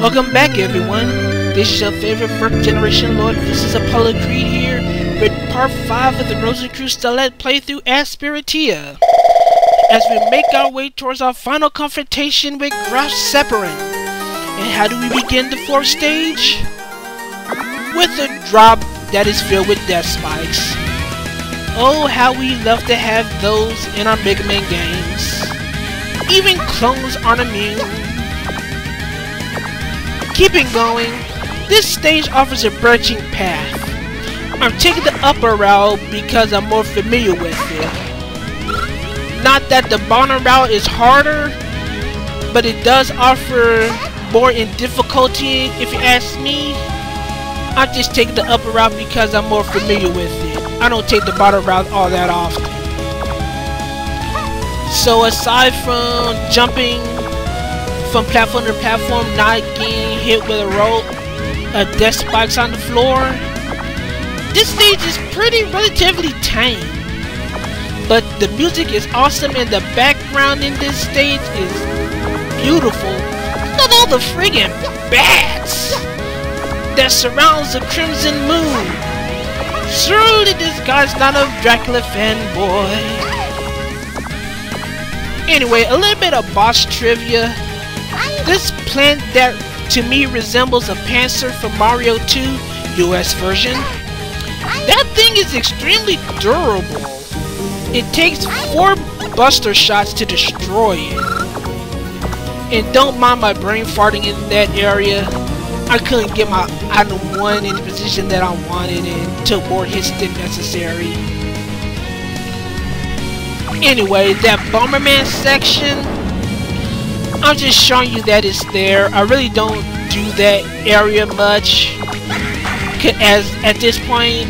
Welcome back, everyone. This is your favorite first generation LordVucious Apollo Creed here with part 5 of the RosenkreuzStilette playthrough as Spiritia, as we make our way towards our final confrontation with Sepperin. And how do we begin the fourth stage? With a drop that is filled with death spikes. Oh, how we love to have those in our Mega Man games. Even clones aren't immune. Keeping going, this stage offers a branching path. I'm taking the upper route because I'm more familiar with it. Not that the bottom route is harder, but it does offer more in difficulty if you ask me. I'm just taking the upper route because I'm more familiar with it. I don't take the bottom route all that often. So aside from jumping from platform to platform, not getting hit with a rope, death spikes on the floor, this stage is relatively tame. But the music is awesome and the background in this stage is beautiful. Look at all the friggin' bats that surrounds the Crimson Moon. Surely this guy's not a Dracula fanboy. Anyway, a little bit of boss trivia. This plant that to me resembles a Panzer from Mario 2 US version. That thing is extremely durable. It takes 4 buster shots to destroy it. And don't mind my brain farting in that area. I couldn't get my item 1 in the position that I wanted and took more hits than necessary. Anyway, that Bomberman section, I'm just showing you that it's there. I really don't do that area much, as at this point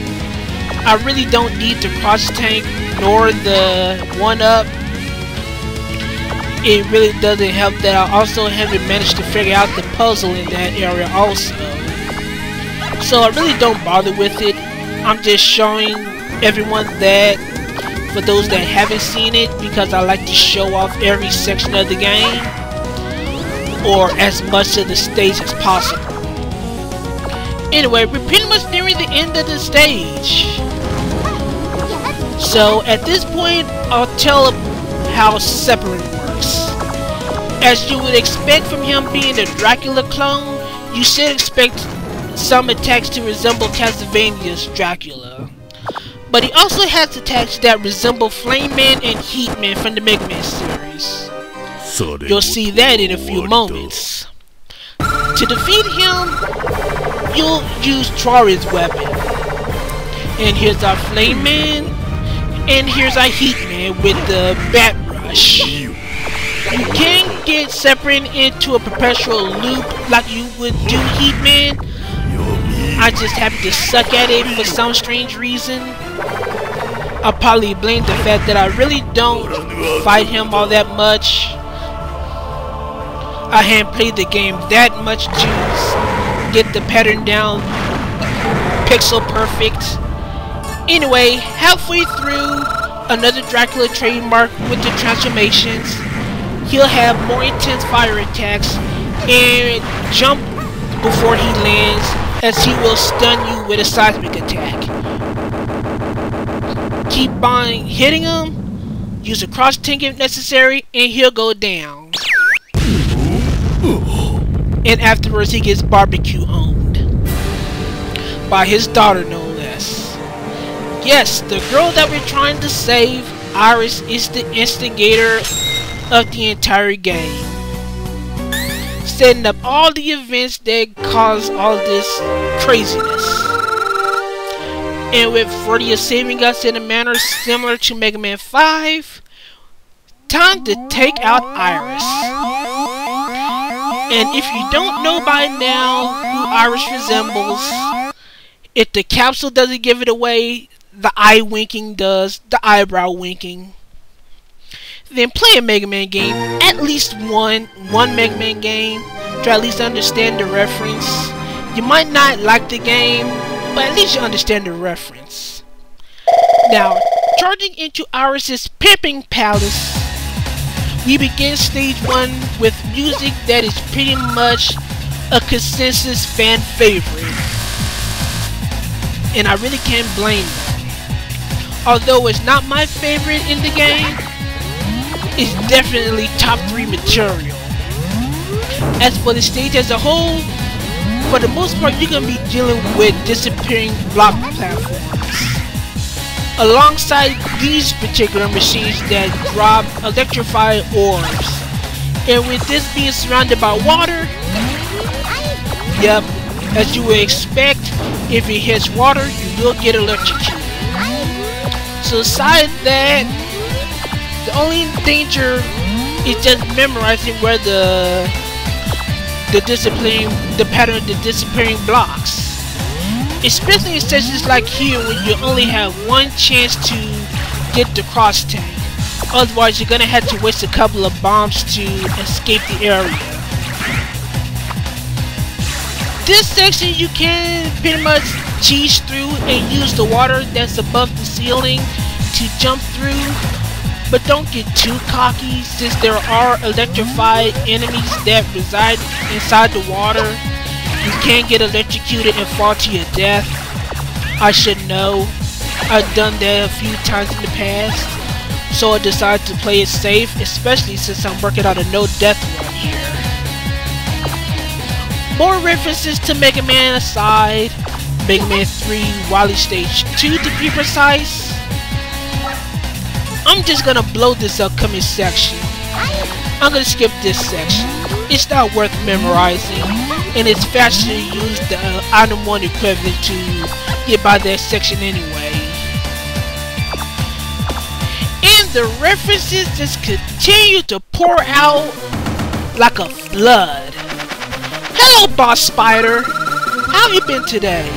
I really don't need the cross tank nor the 1-up. It really doesn't help that I also haven't managed to figure out the puzzle in that area also. So I really don't bother with it. I'm just showing everyone that, for those that haven't seen it, because I like to show off every section of the game, or as much of the stage as possible. Anyway, we're pretty much nearing the end of the stage. So at this point, I'll tell how Sepperin works. As you would expect from him being a Dracula clone, you should expect some attacks to resemble Castlevania's Dracula. But he also has attacks that resemble Flame Man and Heat Man from the Mega Man series. You'll see that in a few moments. To defeat him, you'll use Troy's weapon. And here's our Flame Man, and here's our Heat Man with the Bat Rush. You can get Sepperin into a perpetual loop like you would do Heat Man. I just happen to suck at it for some strange reason. I'll probably blame the fact that I really don't fight him all that much. I hadn't played the game that much to get the pattern down pixel perfect. Anyway, halfway through another Dracula trademark with the transformations, he'll have more intense fire attacks and jump before he lands, as he will stun you with a seismic attack. Keep on hitting him, use a cross tank if necessary, and he'll go down. And afterwards he gets barbecue owned by his daughter, no less. Yes, the girl that we're trying to save, Iris, is the instigator of the entire game, setting up all the events that cause all this craziness. And with Freudia saving us in a manner similar to Mega Man 5, time to take out Iris. And if you don't know by now who Iris resembles, if the capsule doesn't give it away, the eye winking does, the eyebrow winking. Then play a Mega Man game, at least one Mega Man game, to at least understand the reference. You might not like the game, but at least you understand the reference. Now, charging into Iris' Pimping Palace, we begin stage 1 with music that is pretty much a consensus fan favorite, and I really can't blame them. Although it's not my favorite in the game, it's definitely top 3 material. As for the stage as a whole, for the most part you're gonna be dealing with disappearing block platforms, alongside these particular machines that drop electrified orbs. And with this being surrounded by water, yep, as you would expect, if it hits water, you will get electrocuted. So aside that, the only danger is just memorizing where the pattern of the disappearing blocks. Especially in sessions like here when you only have one chance to get the cross tank. Otherwise you're gonna have to waste a couple of bombs to escape the area. This section you can pretty much cheese through and use the water that's above the ceiling to jump through, but don't get too cocky since there are electrified enemies that reside inside the water. You can get electrocuted and fall to your death. I should know. I've done that a few times in the past, so I decided to play it safe, especially since I'm working on a no death run here. More references to Mega Man aside, Mega Man 3 Wily Stage 2 to be precise. I'm just gonna blow this upcoming section. I'm gonna skip this section. It's not worth memorizing, and it's faster to use the item 1 equivalent to get by that section anyway. And the references just continue to pour out like a flood. Hello, Boss Spider! How you been today?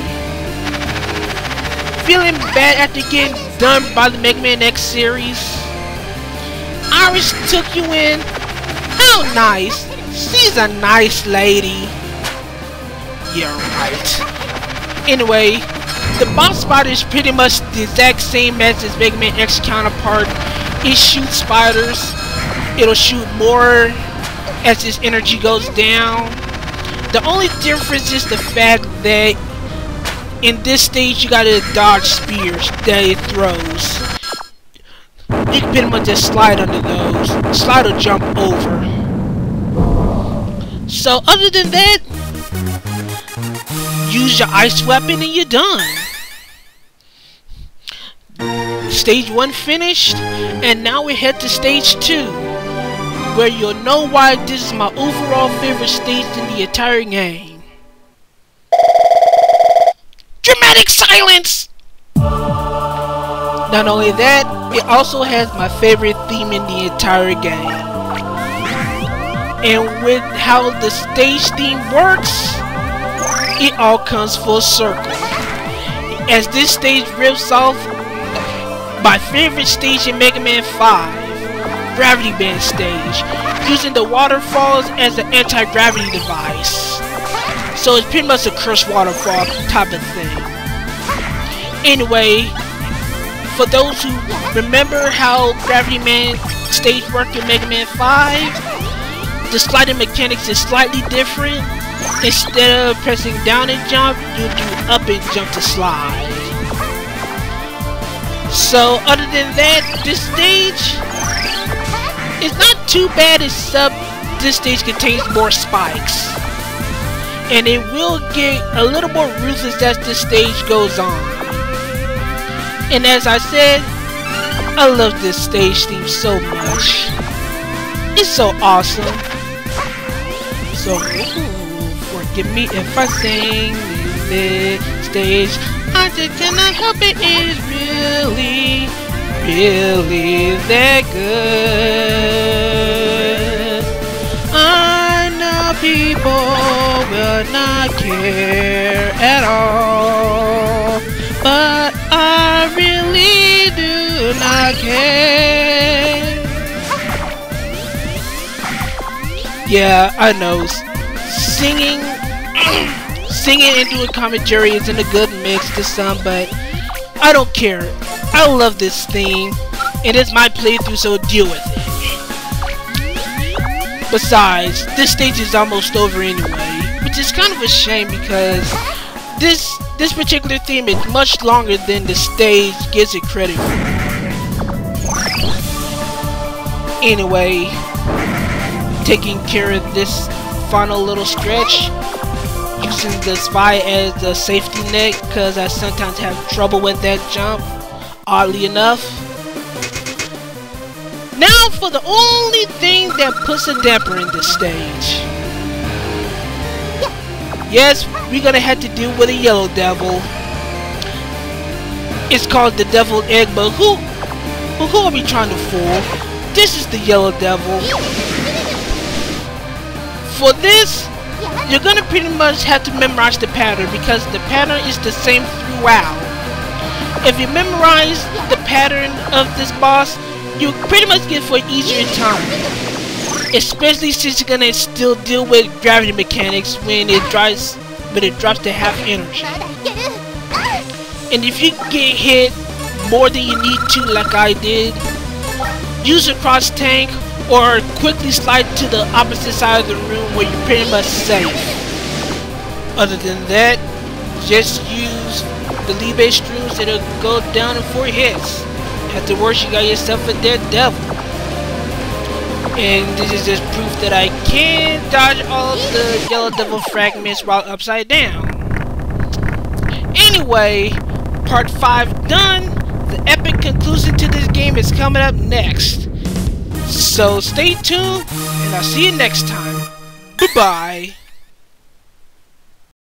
Feeling bad after getting done by the Mega Man X series? Iris took you in? How nice! She's a nice lady. Yeah, right. Anyway, the Boss Spider is pretty much the exact same as its Mega Man X counterpart. It shoots spiders. It'll shoot more as its energy goes down. The only difference is the fact that in this stage you gotta dodge spears that it throws. You can pretty much just slide under those. Slide or jump over. So other than that, use your ice weapon and you're done. Stage 1 finished, and now we head to stage 2, where you'll know why this is my overall favorite stage in the entire game. Dramatic silence! Not only that, it also has my favorite theme in the entire game. And with how the stage theme works, it all comes full circle. As this stage rips off my favorite stage in Mega Man 5, Gravity Band stage, using the waterfalls as an anti-gravity device. So it's pretty much a cursed waterfall type of thing. Anyway, for those who remember how Gravity Man stage worked in Mega Man 5, the sliding mechanics is slightly different. Instead of pressing down and jump, you do up and jump to slide. So other than that, this stage is not too bad, except this stage contains more spikes. And it will get a little more ruthless as the stage goes on. And as I said, I love this stage theme so much. It's so awesome. So forgive me if I sing this stage. I just cannot help it. It is really, really that good. I know people will not care at all, but I really do not care. Yeah, I know. Singing and doing commentary isn't a good mix to some, but I don't care. I love this theme, and it's my playthrough, so deal with it. Besides, this stage is almost over anyway, which is kind of a shame because this particular theme is much longer than the stage gives it credit for. Anyway, taking care of this final little stretch, using the spy as a safety net because I sometimes have trouble with that jump, oddly enough. Now for the only thing that puts a damper in this stage. Yes, we're gonna have to deal with a yellow devil. It's called the deviled egg, but who are we trying to fool? This is the yellow devil. For this, you're gonna pretty much have to memorize the pattern because the pattern is the same throughout. If you memorize the pattern of this boss, you pretty much get for an easier time. Especially since you're gonna still deal with gravity mechanics when it drops to half energy. And if you get hit more than you need to, like I did, use a cross tank or quickly slide to the opposite side of the room where you're pretty much safe. Other than that, just use the Libe streams that'll go down in 4 hits. Afterwards, you got yourself a dead devil. And this is just proof that I can dodge all of the yellow devil fragments while upside down. Anyway, part 5 done. The epic conclusion to this game is coming up next. So stay tuned, and I'll see you next time. Bye-bye.